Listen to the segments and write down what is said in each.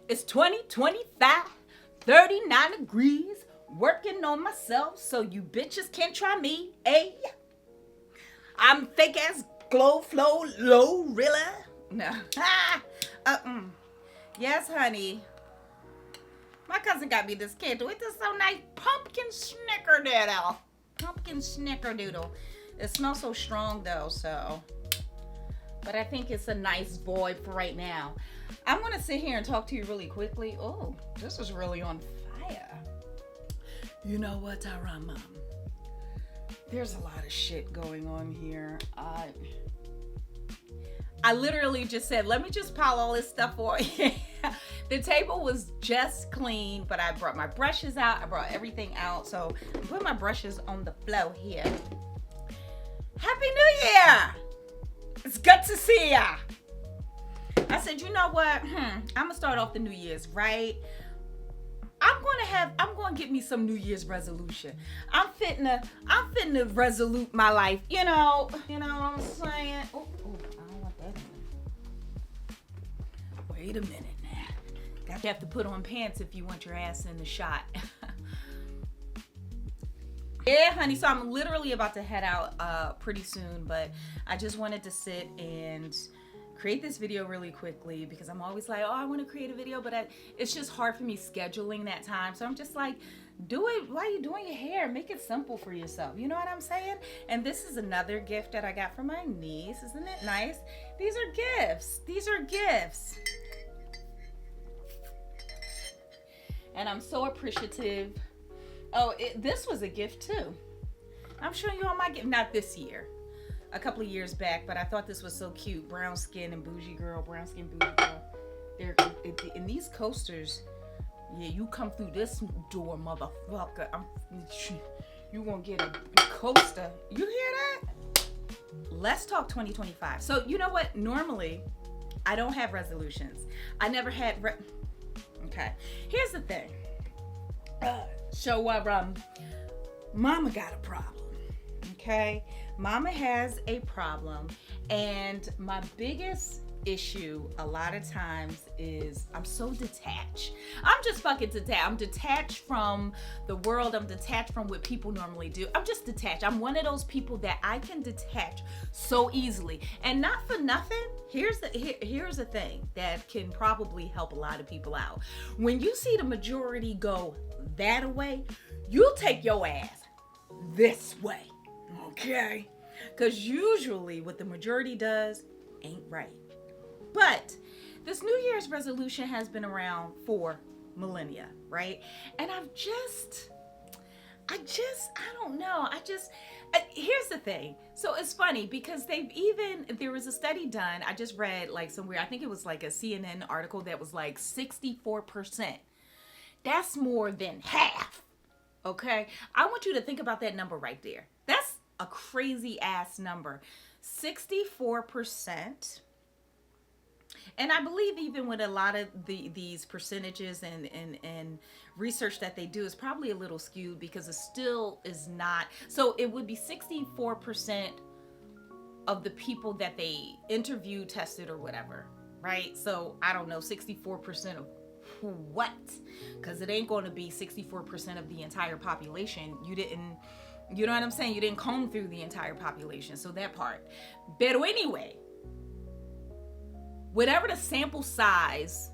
It's 2025, 39 degrees, working on myself so you bitches can't try me, eh? I'm fake ass glow flow low rilla. No. Yes, honey. My cousin got me this candle. It's so nice. Pumpkin snickerdoodle. Pumpkin snickerdoodle. It smells so strong though, so. But I think it's a nice vibe for right now. I'm gonna sit here and talk to you really quickly. Oh, this is really on fire. You know what, Tyra, Mom? There's a lot of shit going on here. I literally just said, let me just pile all this stuff on. The table was just clean, but I brought my brushes out. I brought everything out. So I'm putting my brushes on the floor here. Happy New Year! It's good to see ya. I said, you know what? I'm gonna start off the New Year's, right? I'm gonna get me some New Year's resolution. I'm fitting to resolute my life. You know what I'm saying? Oh, I don't want that in. Wait a minute now. You have to put on pants if you want your ass in the shot. Yeah, honey, so I'm literally about to head out pretty soon, but I just wanted to sit and create this video really quickly because I'm always like, oh, I want to create a video, but it's just hard for me scheduling that time. So I'm just like, do it while you're doing your hair. Make it simple for yourself. You know what I'm saying? And this is another gift that I got from my niece. Isn't it nice? These are gifts. These are gifts. And I'm so appreciative. Oh, this was a gift too. I'm showing you all my gift. Not this year. A couple of years back, but I thought this was so cute. Brown skin and bougie girl. Brown skin, bougie girl. They're in these coasters. Yeah, you come through this door, motherfucker. You gonna get a coaster. You hear that? Let's talk 2025. So you know what? Normally, I don't have resolutions. I never had. Okay. Here's the thing. Mama got a problem. Okay, Mama has a problem, and my biggest issue a lot of times is I'm so detached. I'm just fucking detached. I'm detached from the world. I'm detached from what people normally do. I'm just detached. I'm one of those people that I can detach so easily, and not for nothing. Here's the thing that can probably help a lot of people out. When you see the majority go that way, you take your ass this way. Okay? Because usually what the majority does ain't right. But this New Year's resolution has been around for millennia, right? And I don't know. Here's the thing. So it's funny because there was a study done. I just read like somewhere, I think it was like a CNN article that was like 64%. That's more than half. Okay? I want you to think about that number right there. That's a crazy ass number. 64%. And I believe even with a lot of these percentages and research that they do is probably a little skewed because it still is not. So it would be 64% of the people that they interviewed, tested, or whatever, right? So I don't know, 64% of what? Because it ain't going to be 64% of the entire population. You know what I'm saying? You didn't comb through the entire population. So that part. But anyway, whatever the sample size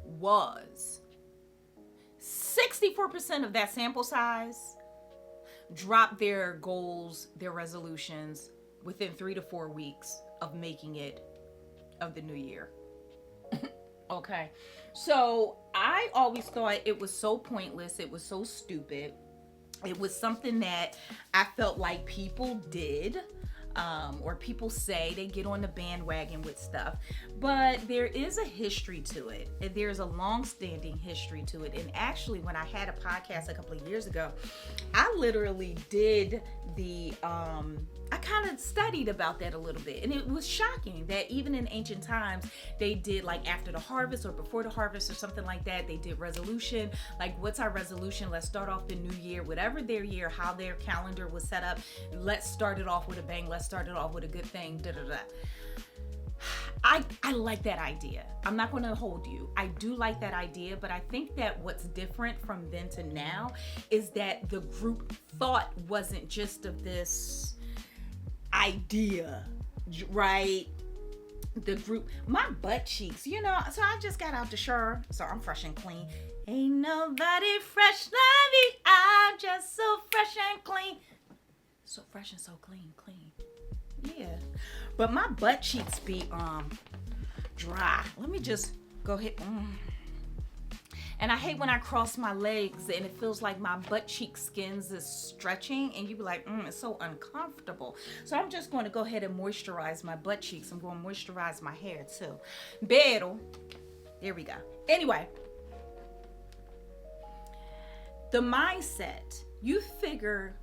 was, 64% of that sample size dropped their goals, their resolutions within 3 to 4 weeks of making it of the new year. Okay. So I always thought it was so pointless. It was so stupid. It was something that I felt like people did, or people say they get on the bandwagon with stuff. But there is a history to it. There's a long-standing history to it. And actually, when I had a podcast a couple of years ago, I literally did I kind of studied about that a little bit, and it was shocking that even in ancient times they did, like, after the harvest or before the harvest or something like that, they did resolution, like, what's our resolution? Let's start off the new year, whatever their year, how their calendar was set up, let's start it off with a bang, let's start it off with a good thing, da da da. I like that idea. I'm not going to hold you. I do like that idea, but I think that what's different from then to now is that the group thought wasn't just of this idea, right? The group, my butt cheeks, you know, so I just got out the shower, so I'm fresh and clean. Ain't nobody fresh like me. I'm just so fresh and clean. So fresh and so clean. Yeah. But my butt cheeks be dry. Let me just go ahead. And I hate when I cross my legs and it feels like my butt cheek skins is stretching and you be like, it's so uncomfortable. So I'm just going to go ahead and moisturize my butt cheeks. I'm going to moisturize my hair too. Pero, there we go. Anyway, the mindset, you figure,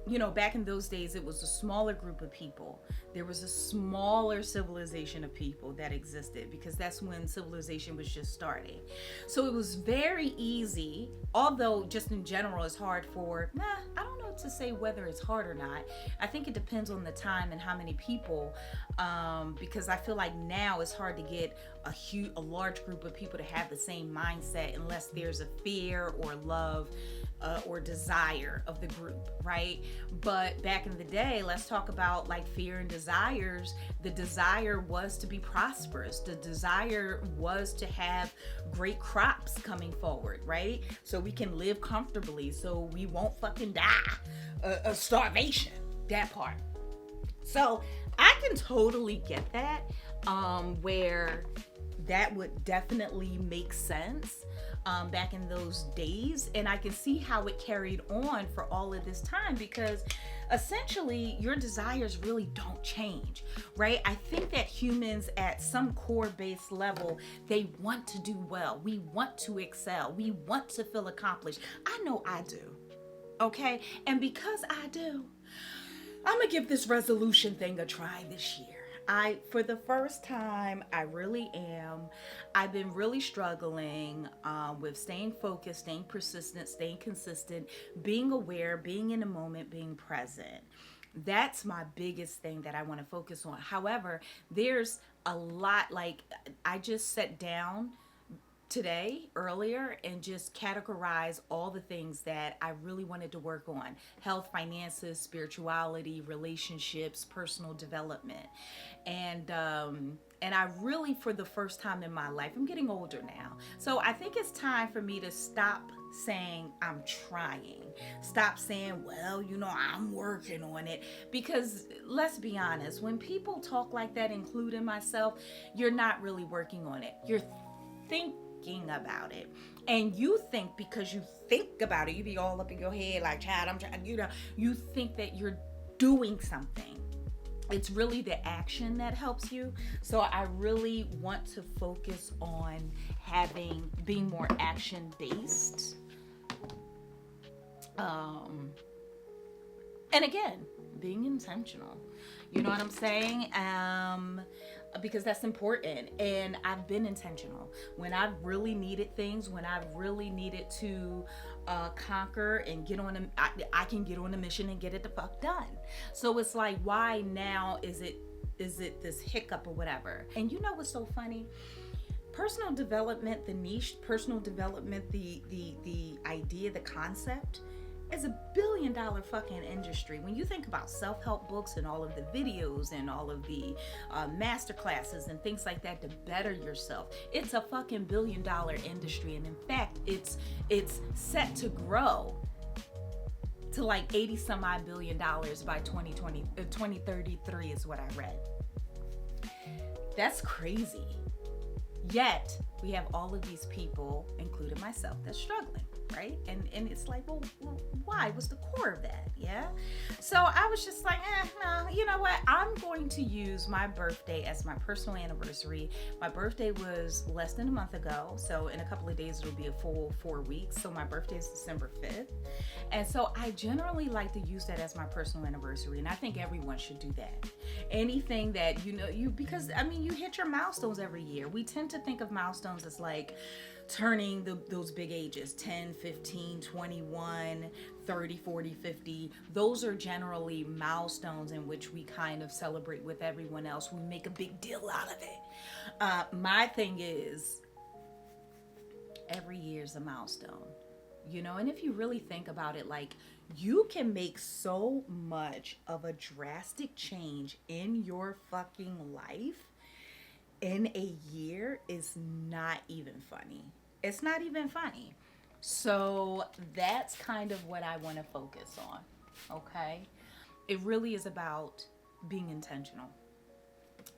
you know, back in those days, it was a smaller group of people. There was a smaller civilization of people that existed because that's when civilization was just starting. So it was very easy, although just in general it's hard for, I don't know to say whether it's hard or not. I think it depends on the time and how many people, because I feel like now it's hard to get a large group of people to have the same mindset unless there's a fear or love or desire of the group, right? But back in the day, let's talk about like fear and desires. The desire was to be prosperous. The desire was to have great crops coming forward, right? So we can live comfortably, so we won't fucking die of starvation, that part. So I can totally get that, where that would definitely make sense back in those days. And I can see how it carried on for all of this time because essentially your desires really don't change, right? I think that humans at some core base level, they want to do well. We want to excel. We want to feel accomplished. I know I do. Okay. And because I do, I'm gonna give this resolution thing a try this year. For the first time, I really am. I've been really struggling with staying focused, staying persistent, staying consistent, being aware, being in the moment, being present. That's my biggest thing that I want to focus on. However, there's a lot, like I just sat down today earlier and just categorize all the things that I really wanted to work on: health, finances, spirituality, relationships, personal development. And I really, for the first time in my life, I'm getting older now, so I think it's time for me to stop saying I'm trying. Stop saying, well, you know, I'm working on it. Because let's be honest, when people talk like that, including myself, you're not really working on it. You're thinking about it. And you think because you think about it, you be all up in your head like, child, I'm trying, you know, you think that you're doing something. It's really the action that helps you. So I really want to focus on being more action based. And again, being intentional. You know what I'm saying? Because that's important. And I've been intentional when I've really needed things, when I've really needed to conquer and get on I can get on a mission and get it the fuck done. So it's like, why now is it this hiccup or whatever? And you know what's so funny? Personal development, the niche, personal development, the idea, the concept is $1 billion fucking industry. When you think about self-help books and all of the videos and all of the master classes and things like that to better yourself, it's a fucking $1 billion industry. And in fact, it's set to grow to like 80 some odd $1 billion by 2033 is what I read. That's crazy. Yet we have all of these people, including myself, that's struggling, right? And it's like, well, why? What's the core of that? Yeah. So I was just like, no, you know what? I'm going to use my birthday as my personal anniversary. My birthday was less than a month ago. So in a couple of days, it'll be a full 4 weeks. So my birthday is December 5th. And so I generally like to use that as my personal anniversary. And I think everyone should do that. Anything that, because I mean, you hit your milestones every year. We tend to think of milestones as like turning those big ages, 10, 15, 21, 30, 40, 50. Those are generally milestones in which we kind of celebrate with everyone else. We make a big deal out of it. My thing is, every year is a milestone, and if you really think about it, like, you can make so much of a drastic change in your fucking life in a year is not even funny. It's not even funny. So that's kind of what I want to focus on. Okay? It really is about being intentional.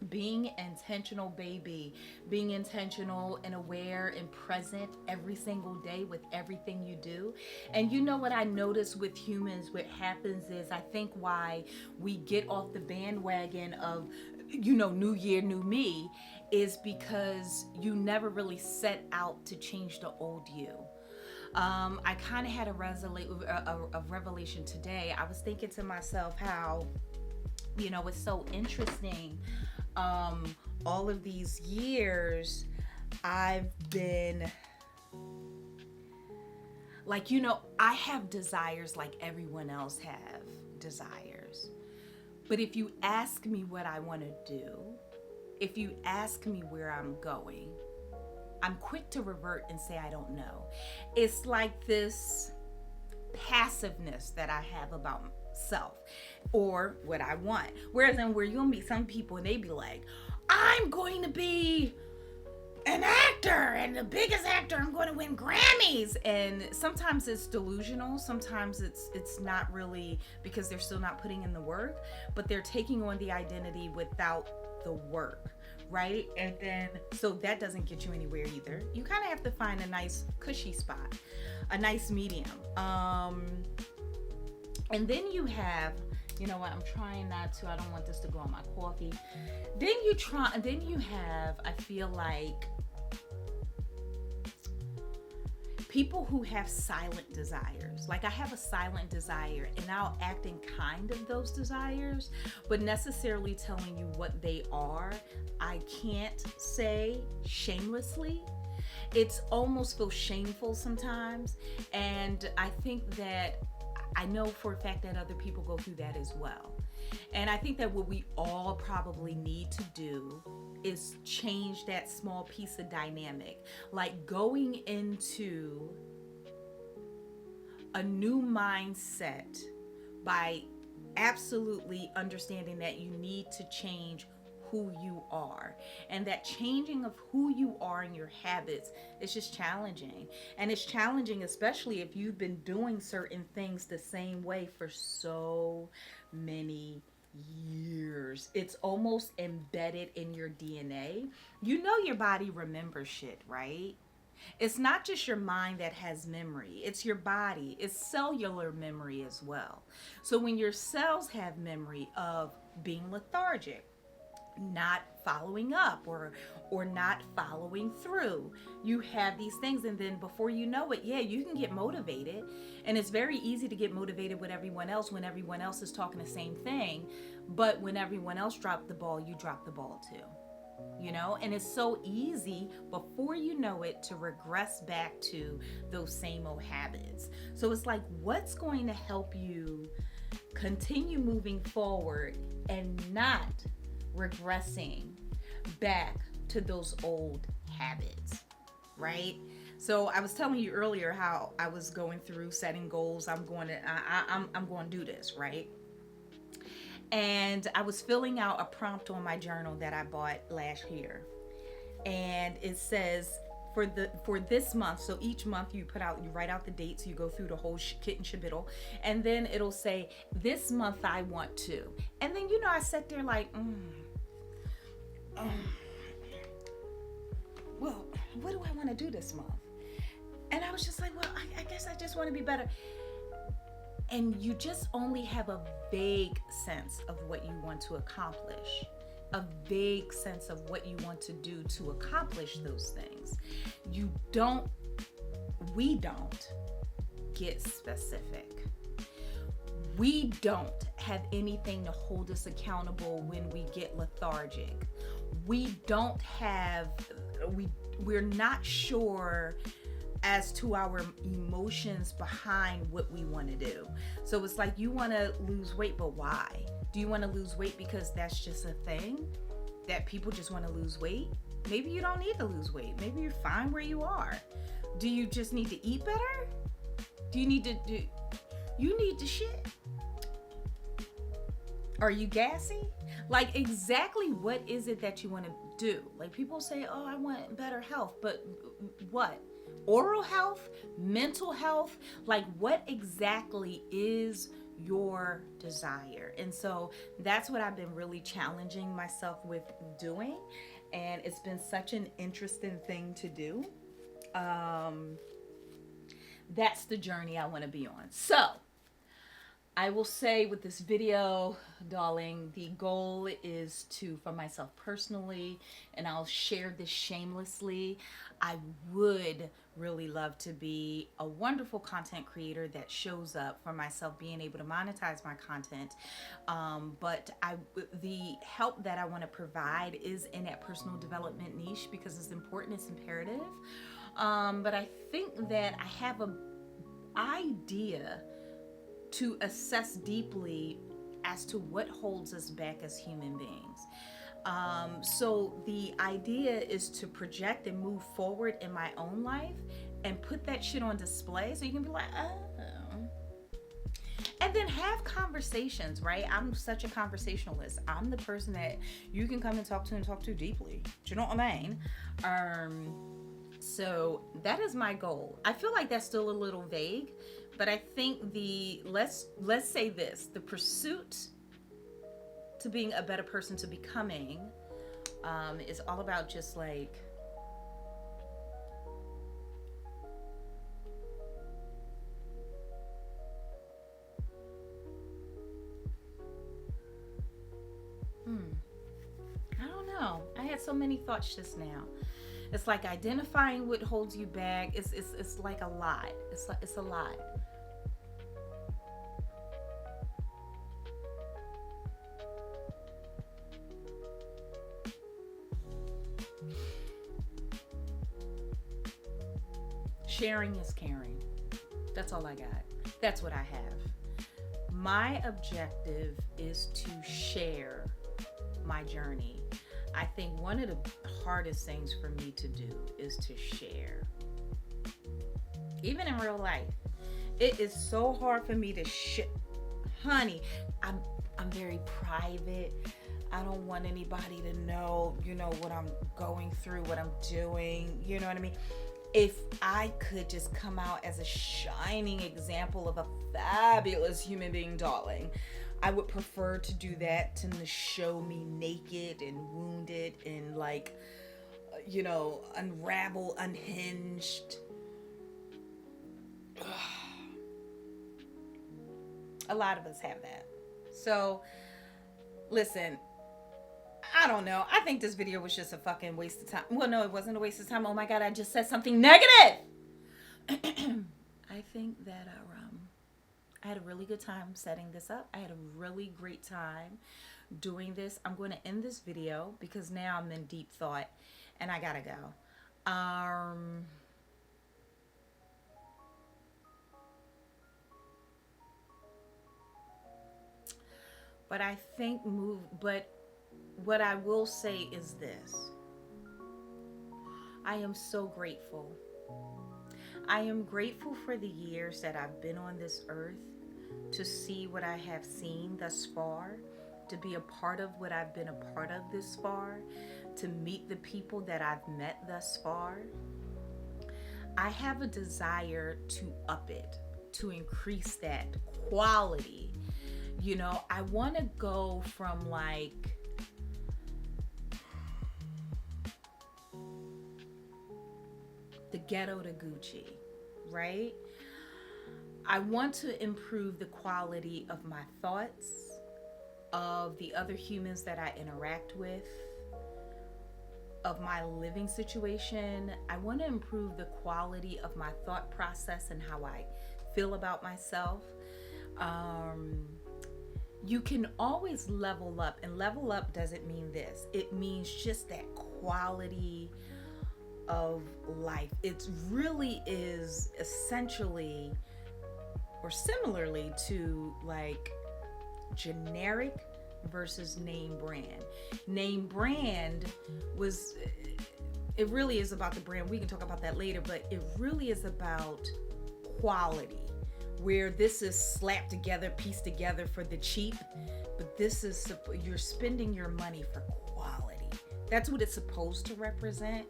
Being intentional, baby. Being intentional and aware and present every single day with everything you do. And you know what I notice with humans, what happens is, I think why we get off the bandwagon of, new year, new me, is because you never really set out to change the old you. I kind of had a revelation today. I was thinking to myself how, it's so interesting. All of these years, I've been like, I have desires like everyone else have desires. But if you ask me what I want to do, if you ask me where I'm going, I'm quick to revert and say I don't know. It's like this passiveness that I have about myself or what I want. Whereas where you'll meet some people and they be like, I'm going to be an actor and the biggest actor, I'm going to win Grammys. And sometimes it's delusional, sometimes it's not really, because they're still not putting in the work, but they're taking on the identity without the work, right? And then so that doesn't get you anywhere either. You kind of have to find a nice cushy spot, a nice medium. And then you have, I'm trying not to, I don't want this to go on my coffee. Then you have, I feel like, people who have silent desires. Like, I have a silent desire and I'll act in kind of those desires, but necessarily telling you what they are, I can't say shamelessly. It's almost feels shameful sometimes. And I think that I know for a fact that other people go through that as well. And I think that what we all probably need to do is change that small piece of dynamic. Like going into a new mindset by absolutely understanding that you need to change who you are, and that changing of who you are and your habits is just challenging. And it's challenging especially if you've been doing certain things the same way for so many years. It's almost embedded in your DNA. Your body remembers shit, right? It's not just your mind that has memory, it's your body. It's cellular memory as well. So when your cells have memory of being lethargic, not following up or not following through, you have these things, and then before you know it, you can get motivated. And it's very easy to get motivated with everyone else when everyone else is talking the same thing, but when everyone else dropped the ball, you drop the ball too. And it's so easy before you know it to regress back to those same old habits. So it's like, what's going to help you continue moving forward and not regressing back to those old habits, right? So I was telling you earlier how I was going through setting goals. I'm going to do this, right? And I was filling out a prompt on my journal that I bought last year, and it says for this month. So each month you write out the dates, you go through the whole kit and shabiddle, and then it'll say, this month I want to. And then I sat there like, well, what do I want to do this month? And I was just like, well, I guess I just want to be better. And you just only have a vague sense of what you want to accomplish, a vague sense of what you want to do to accomplish those things. We don't get specific. We don't have anything to hold us accountable when we get lethargic. We don't have we're not sure as to our emotions behind what we want to do. So it's like, you want to lose weight, but why? Do you want to lose weight because that's just a thing that people just want to lose weight? Maybe you don't need to lose weight. Maybe you're fine where you are. Do you just need to eat better? You need to shit? Are you gassy? Like, exactly what is it that you want to do? Like, people say, oh, I want better health, but what? Oral health, mental health, like what exactly is your desire? And so that's what I've been really challenging myself with doing, and it's been such an interesting thing to do. That's the journey I want to be on. So I will say with this video, darling, the goal is to, for myself personally, and I'll share this shamelessly, I would really love to be a wonderful content creator that shows up, for myself being able to monetize my content. But the help that I want to provide is in that personal development niche, because it's important, it's imperative. But I think that I have an idea to assess deeply as to what holds us back as human beings. So the idea is to project and move forward in my own life and put that shit on display so you can be like, oh. And then have conversations, right? I'm such a conversationalist. I'm the person that you can come and talk to deeply. Do you know what I mean? So that is my goal. I feel like that's still a little vague, but I think let's say this, the pursuit to being a better person, to becoming, is all about just like, I don't know. I had so many thoughts just now. It's like identifying what holds you back. It's like a lot. It's a lot. Sharing is caring. That's all I got. That's what I have. My objective is to share my journey. I think one of the hardest things for me to do is to share. Even in real life, it is so hard for me to honey, I'm very private. I don't want anybody to know, what I'm going through, what I'm doing, you know what I mean? If I could just come out as a shining example of a fabulous human being, darling, I would prefer to do that than to show me naked and wounded and like, unravel, unhinged. A lot of us have that. So, listen, I don't know. I think this video was just a fucking waste of time. Well, no, it wasn't a waste of time. Oh my God, I just said something negative. I think that I had a really good time setting this up. I had a really great time doing this. I'm going to end this video because now I'm in deep thought and I gotta go. But I think what I will say is this. I am so grateful. I am grateful for the years that I've been on this earth, to see what I have seen thus far, to be a part of what I've been a part of this far, to meet the people that I've met thus far. I have a desire to up it, to increase that quality. I want to go from like the ghetto to Gucci, right? I want to improve the quality of my thoughts, of the other humans that I interact with, of my living situation. I want to improve the quality of my thought process and how I feel about myself. You can always level up, and level up doesn't mean this. It means just that quality of life. It really is essentially or similarly to like generic versus name brand. Name brand was, it really is about the brand. We can talk about that later, but it really is about quality, where this is slapped together, pieced together for the cheap, but this is, you're spending your money for quality. That's what it's supposed to represent.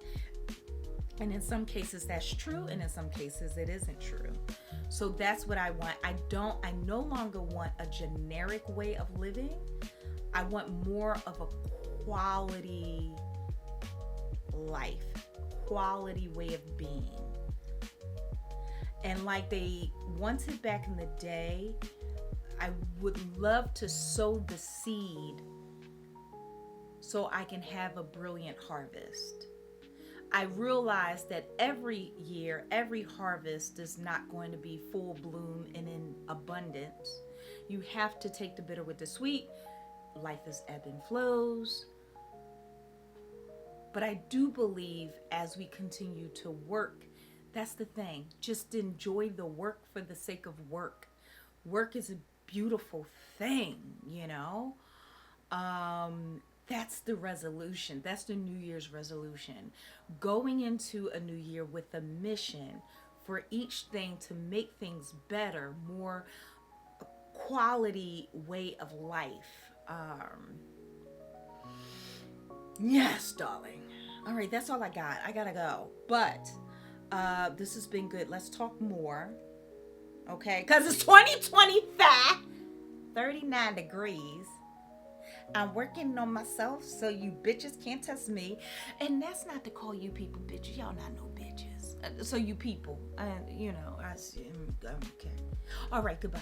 And in some cases that's true, and in some cases it isn't true. So that's what I want. I no longer want a generic way of living. I want more of a quality life, quality way of being. And like they wanted back in the day, I would love to sow the seed so I can have a brilliant harvest. I realize that every year, every harvest is not going to be full bloom and in abundance. You have to take the bitter with the sweet. Life is ebb and flows. But I do believe as we continue to work, that's the thing. Just enjoy the work for the sake of work. Work is a beautiful thing, you know? That's the resolution. That's the New Year's resolution. Going into a new year with a mission for each thing to make things better, more quality way of life. Yes, darling. All right, that's all I got. I gotta go. But this has been good. Let's talk more. Okay? Because it's 2025, 39 degrees. I'm working on myself so you bitches can't test me. And that's not to call you people bitches. Y'all not no bitches. So you people. You know, okay. All right, goodbye.